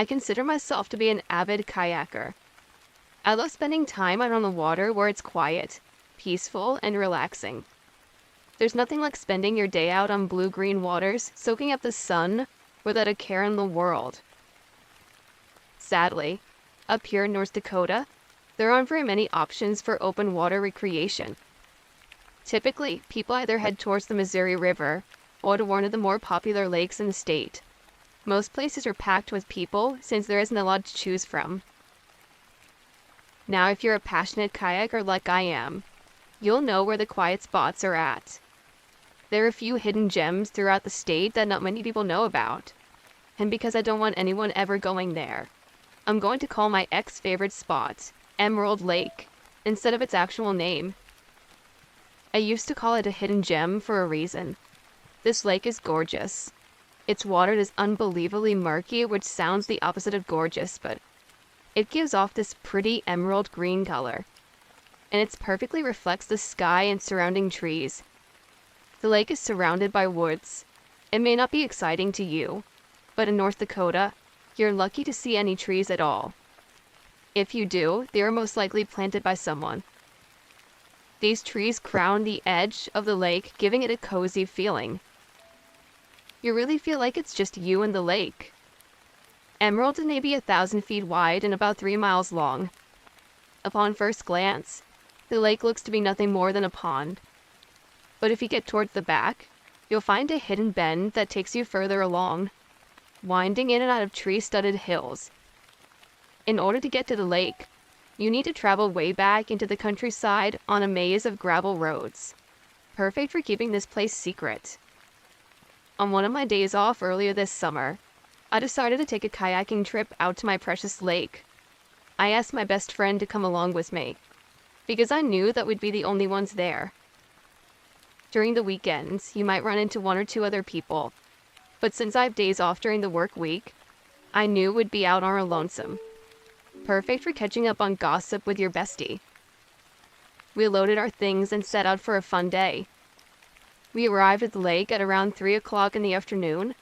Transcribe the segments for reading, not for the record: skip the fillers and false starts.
I consider myself to be an avid kayaker. I love spending time out on the water where it's quiet, peaceful, and relaxing. There's nothing like spending your day out on blue-green waters, soaking up the sun, without a care in the world. Sadly, up here in North Dakota, there aren't very many options for open water recreation. Typically, people either head towards the Missouri River or to one of the more popular lakes in the state. Most places are packed with people since there isn't a lot to choose from. Now, if you're a passionate kayaker like I am, you'll know where the quiet spots are at. There are a few hidden gems throughout the state that not many people know about. And because I don't want anyone ever going there, I'm going to call my ex-favorite spot Emerald Lake instead of its actual name. I used to call it a hidden gem for a reason. This lake is gorgeous. Its water is unbelievably murky, which sounds the opposite of gorgeous, but it gives off this pretty emerald green color, and it perfectly reflects the sky and surrounding trees. The lake is surrounded by woods. It may not be exciting to you, but in North Dakota, you're lucky to see any trees at all. If you do, they are most likely planted by someone. These trees crown the edge of the lake, giving it a cozy feeling. You really feel like it's just you and the lake. Emerald is maybe 1,000 feet wide and about 3 miles long. Upon first glance, the lake looks to be nothing more than a pond. But if you get towards the back, you'll find a hidden bend that takes you further along, winding in and out of tree-studded hills. In order to get to the lake, you need to travel way back into the countryside on a maze of gravel roads, perfect for keeping this place secret. On one of my days off earlier this summer, I decided to take a kayaking trip out to my precious lake. I asked my best friend to come along with me, because I knew that we'd be the only ones there. During the weekends, you might run into 1 or 2 other people, but since I have days off during the work week, I knew we'd be out on our lonesome. Perfect for catching up on gossip with your bestie. We loaded our things and set out for a fun day. We arrived at the lake at around 3 o'clock in the afternoon,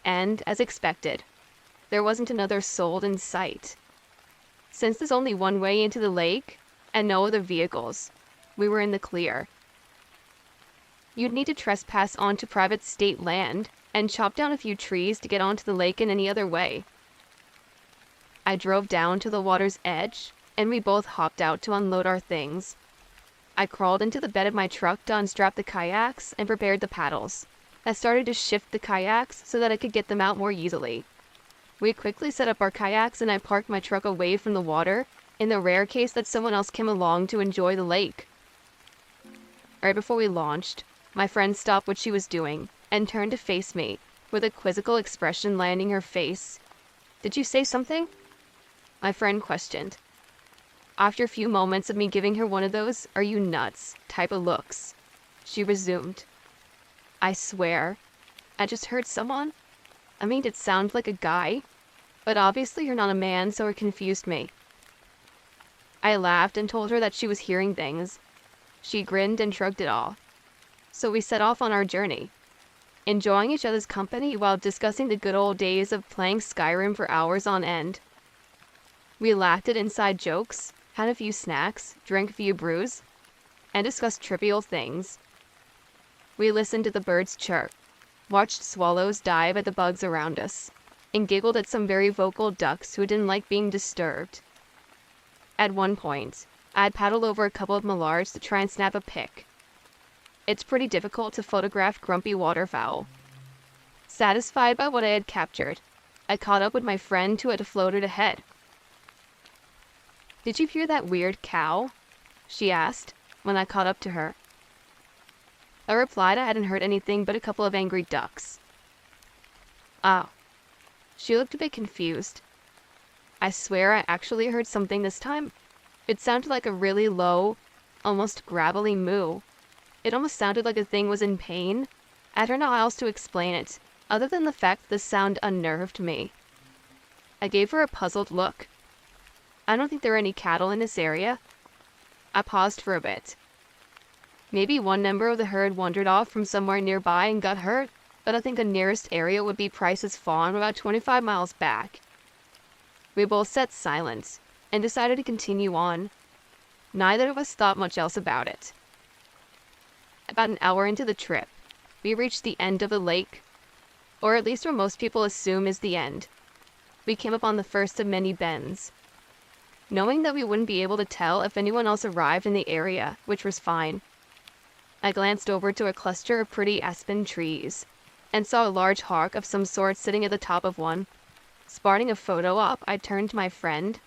and, as expected, there wasn't another soul in sight. Since there's only one way into the lake, and no other vehicles, we were in the clear. You'd need to trespass onto private state land and chop down a few trees to get onto the lake in any other way. I drove down to the water's edge, and we both hopped out to unload our things. I crawled into the bed of my truck to unstrap the kayaks and prepared the paddles. I started to shift the kayaks so that I could get them out more easily. We quickly set up our kayaks and I parked my truck away from the water in the rare case that someone else came along to enjoy the lake. Right before we launched, my friend stopped what she was doing and turned to face me with a quizzical expression landing her face. "Did you say something?" My friend questioned. After a few moments of me giving her one of those "are you nuts" type of looks, she resumed. "I swear, I just heard someone. I mean, it sounded like a guy, but obviously you're not a man, so it confused me." I laughed and told her that she was hearing things. She grinned and shrugged it off. So we set off on our journey, enjoying each other's company while discussing the good old days of playing Skyrim for hours on end. We laughed at inside jokes, had a few snacks, drank a few brews, and discussed trivial things. We listened to the birds chirp, watched swallows dive at the bugs around us, and giggled at some very vocal ducks who didn't like being disturbed. At one point, I'd paddled over a couple of mallards to try and snap a pic. It's pretty difficult to photograph grumpy waterfowl. Satisfied by what I had captured, I caught up with my friend who had floated ahead. "Did you hear that weird cow?" she asked when I caught up to her. I replied I hadn't heard anything but a couple of angry ducks. "Oh." She looked a bit confused. I swear I actually heard something this time. It sounded like a really low, almost gravelly moo. It almost sounded like the thing was in pain. I don't know how else to explain it, other than the fact that the sound unnerved me. I gave her a puzzled look. I don't think there are any cattle in this area. I paused for a bit. Maybe one member of the herd wandered off from somewhere nearby and got hurt, but I think the nearest area would be Price's Farm, about 25 miles back. We both sat silent and decided to continue on. Neither of us thought much else about it. About an hour into the trip, we reached the end of the lake, or at least where most people assume is the end. We came upon the first of many bends. Knowing that we wouldn't be able to tell if anyone else arrived in the area, which was fine, I glanced over to a cluster of pretty aspen trees and saw a large hawk of some sort sitting at the top of one. Spotting a photo op, I turned to my friend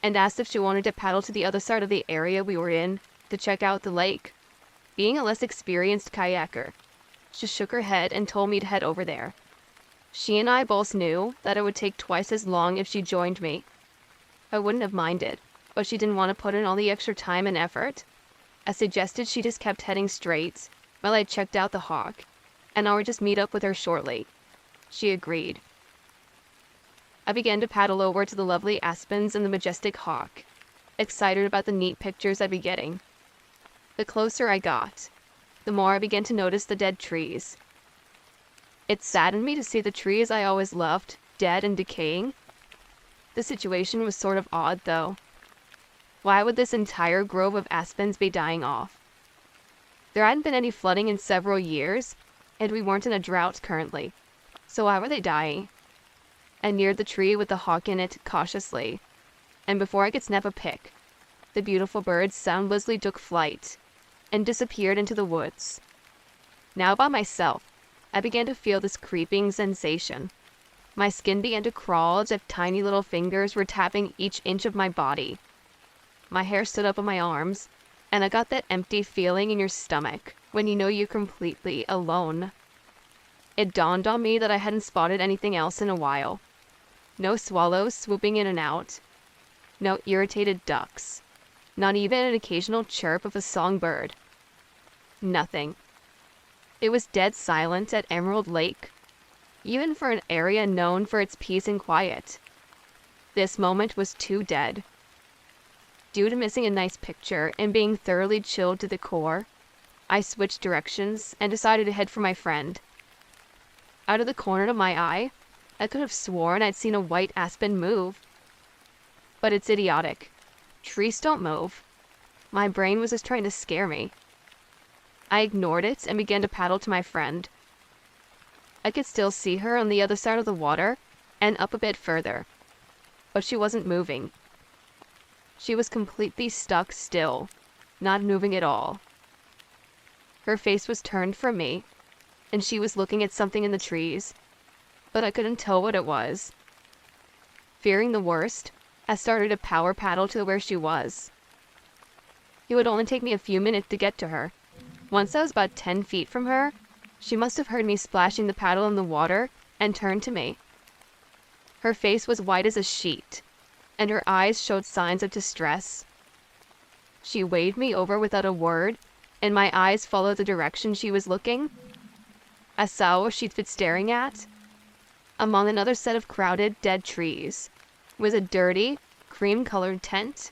and asked if she wanted to paddle to the other side of the area we were in to check out the lake. Being a less experienced kayaker, she shook her head and told me to head over there. She and I both knew that it would take twice as long if she joined me. I wouldn't have minded, but she didn't want to put in all the extra time and effort. I suggested she just kept heading straight while I checked out the hawk, and I would just meet up with her shortly. She agreed. I began to paddle over to the lovely aspens and the majestic hawk, excited about the neat pictures I'd be getting. The closer I got, the more I began to notice the dead trees. It saddened me to see the trees I always loved, dead and decaying. The situation was sort of odd, though. Why would this entire grove of aspens be dying off? There hadn't been any flooding in several years, and we weren't in a drought currently. So why were they dying? I neared the tree with the hawk in it cautiously, and before I could snap a pic, the beautiful bird soundlessly took flight and disappeared into the woods. Now by myself, I began to feel this creeping sensation. My skin began to crawl as if tiny little fingers were tapping each inch of my body. My hair stood up on my arms, and I got that empty feeling in your stomach when you know you're completely alone. It dawned on me that I hadn't spotted anything else in a while. No swallows swooping in and out. No irritated ducks. Not even an occasional chirp of a songbird. Nothing. It was dead silent at Emerald Lake, even for an area known for its peace and quiet. This moment was too dead. Due to missing a nice picture and being thoroughly chilled to the core, I switched directions and decided to head for my friend. Out of the corner of my eye, I could have sworn I'd seen a white aspen move. But it's idiotic. Trees don't move. My brain was just trying to scare me. I ignored it and began to paddle to my friend. I could still see her on the other side of the water and up a bit further, but she wasn't moving. She was completely stuck still, not moving at all. Her face was turned from me, and she was looking at something in the trees, but I couldn't tell what it was. Fearing the worst, I started a power paddle to where she was. It would only take me a few minutes to get to her. Once I was about 10 feet from her, she must have heard me splashing the paddle in the water and turned to me. Her face was white as a sheet, and her eyes showed signs of distress. She waved me over without a word, and my eyes followed the direction she was looking. I saw what she'd been staring at. Among another set of crowded, dead trees was a dirty, cream-colored tent.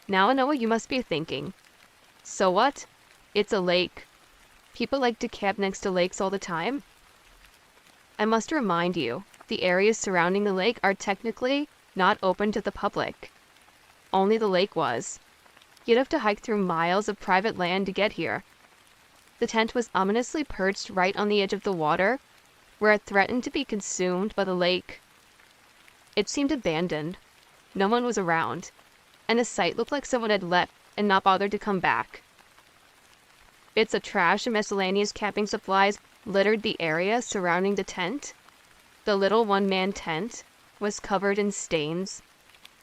Now I know what you must be thinking. So what? It's a lake. People like to camp next to lakes all the time. I must remind you, the areas surrounding the lake are technically not open to the public. Only the lake was. You'd have to hike through miles of private land to get here. The tent was ominously perched right on the edge of the water, where it threatened to be consumed by the lake. It seemed abandoned. No one was around, and the site looked like someone had left and not bothered to come back. Bits of trash and miscellaneous camping supplies littered the area surrounding the tent. The little one-man tent was covered in stains,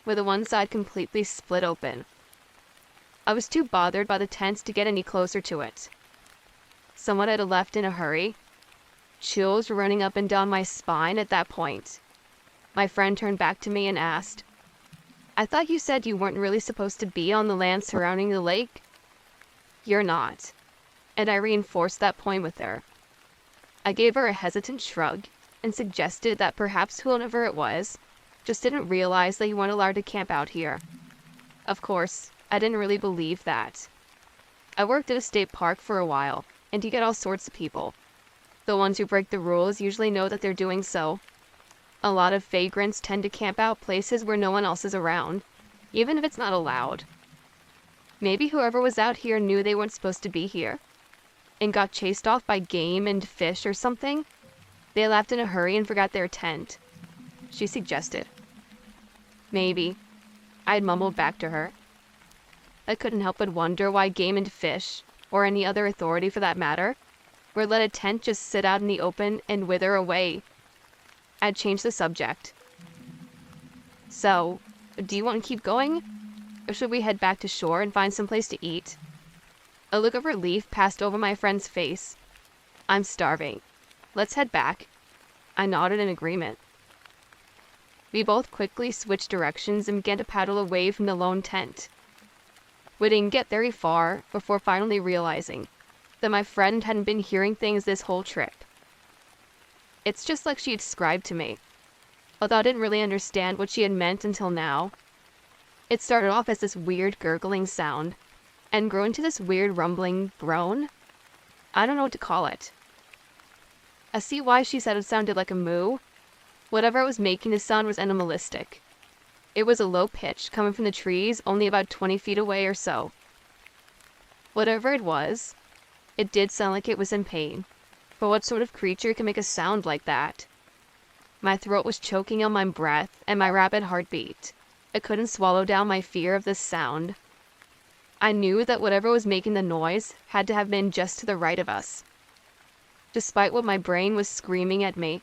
with the one side completely split open. I was too bothered by the tent to get any closer to it. Someone had left in a hurry. Chills were running up and down my spine at that point. My friend turned back to me and asked, "I thought you said you weren't really supposed to be on the land surrounding the lake?" "You're not." And I reinforced that point with her. I gave her a hesitant shrug and suggested that perhaps whoever it was just didn't realize that you weren't allowed to camp out here. Of course, I didn't really believe that. I worked at a state park for a while, and you get all sorts of people. The ones who break the rules usually know that they're doing so. A lot of vagrants tend to camp out places where no one else is around, even if it's not allowed. Maybe whoever was out here knew they weren't supposed to be here and got chased off by game and fish or something. They left in a hurry and forgot their tent, she suggested. Maybe. I'd mumbled back to her. I couldn't help but wonder why game and fish, or any other authority for that matter, would let a tent just sit out in the open and wither away. I'd changed the subject. So, do you want to keep going? Or should we head back to shore and find some place to eat? A look of relief passed over my friend's face. I'm starving. Let's head back. I nodded in agreement. We both quickly switched directions and began to paddle away from the lone tent. We didn't get very far before finally realizing that my friend hadn't been hearing things this whole trip. It's just like she had described to me, although I didn't really understand what she had meant until now. It started off as this weird gurgling sound, and grew into this weird rumbling groan. I don't know what to call it. I see why she said it sounded like a moo. Whatever was making the sound was animalistic. It was a low pitch coming from the trees only about 20 feet away or so. Whatever it was, it did sound like it was in pain. But what sort of creature can make a sound like that? My throat was choking on my breath and my rapid heartbeat. I couldn't swallow down my fear of this sound. I knew that whatever was making the noise had to have been just to the right of us. Despite what my brain was screaming at me,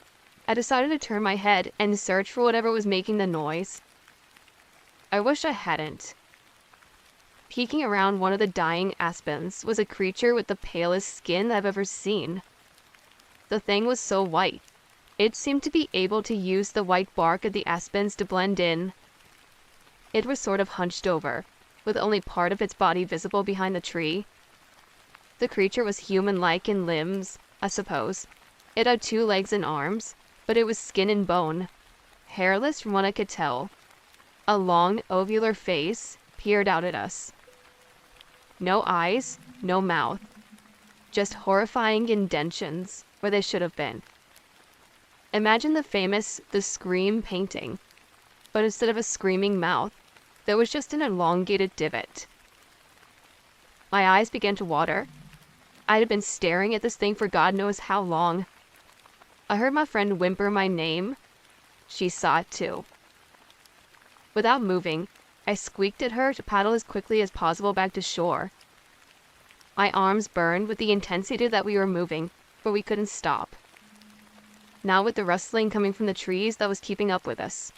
I decided to turn my head and search for whatever was making the noise. I wish I hadn't. Peeking around one of the dying aspens was a creature with the palest skin I've ever seen. The thing was so white. It seemed to be able to use the white bark of the aspens to blend in. It was sort of hunched over, with only part of its body visible behind the tree. The creature was human-like in limbs, I suppose. It had 2 legs and arms, but it was skin and bone, hairless from what I could tell. A long, ovular face peered out at us. No eyes, no mouth. Just horrifying indentions where they should have been. Imagine the famous The Scream painting, but instead of a screaming mouth, there was just an elongated divot. My eyes began to water. I had been staring at this thing for God knows how long. I heard my friend whimper my name. She saw it too. Without moving, I squeaked at her to paddle as quickly as possible back to shore. My arms burned with the intensity that we were moving, but we couldn't stop. Now with the rustling coming from the trees that was keeping up with us.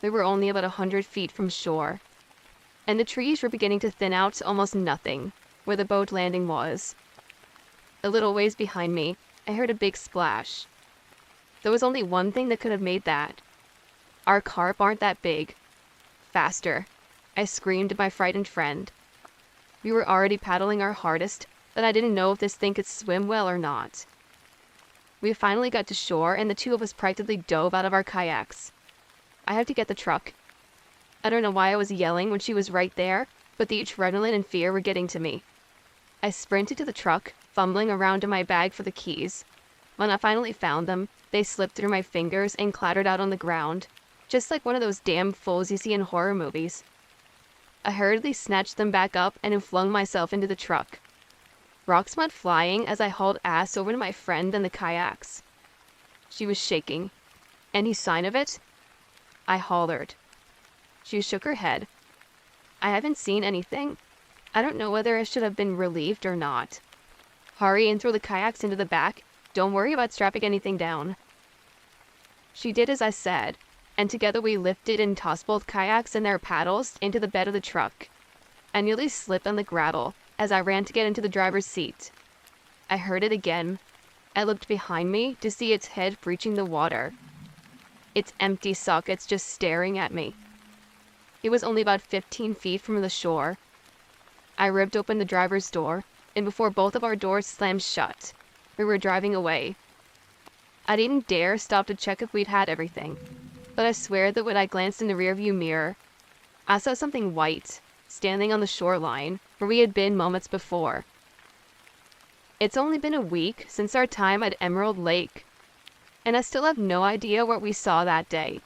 We were only about 100 feet from shore, and the trees were beginning to thin out to almost nothing where the boat landing was. A little ways behind me, I heard a big splash. There was only one thing that could have made that. Our carp aren't that big. Faster, I screamed at my frightened friend. We were already paddling our hardest, but I didn't know if this thing could swim well or not. We finally got to shore, and the 2 of us practically dove out of our kayaks. I had to get the truck. I don't know why I was yelling when she was right there, but the adrenaline and fear were getting to me. I sprinted to the truck, fumbling around in my bag for the keys. When I finally found them, they slipped through my fingers and clattered out on the ground, just like one of those damn fools you see in horror movies. I hurriedly snatched them back up and flung myself into the truck. Rocks went flying as I hauled ass over to my friend and the kayaks. She was shaking. Any sign of it? I hollered. She shook her head. I haven't seen anything. I don't know whether I should have been relieved or not. Hurry and throw the kayaks into the back. Don't worry about strapping anything down. She did as I said, and together we lifted and tossed both kayaks and their paddles into the bed of the truck. I nearly slipped on the gravel as I ran to get into the driver's seat. I heard it again. I looked behind me to see its head breaching the water. Its empty sockets just staring at me. It was only about 15 feet from the shore. I ripped open the driver's door, and before both of our doors slammed shut, we were driving away. I didn't dare stop to check if we'd had everything, but I swear that when I glanced in the rearview mirror, I saw something white standing on the shoreline where we had been moments before. It's only been a week since our time at Emerald Lake, and I still have no idea what we saw that day.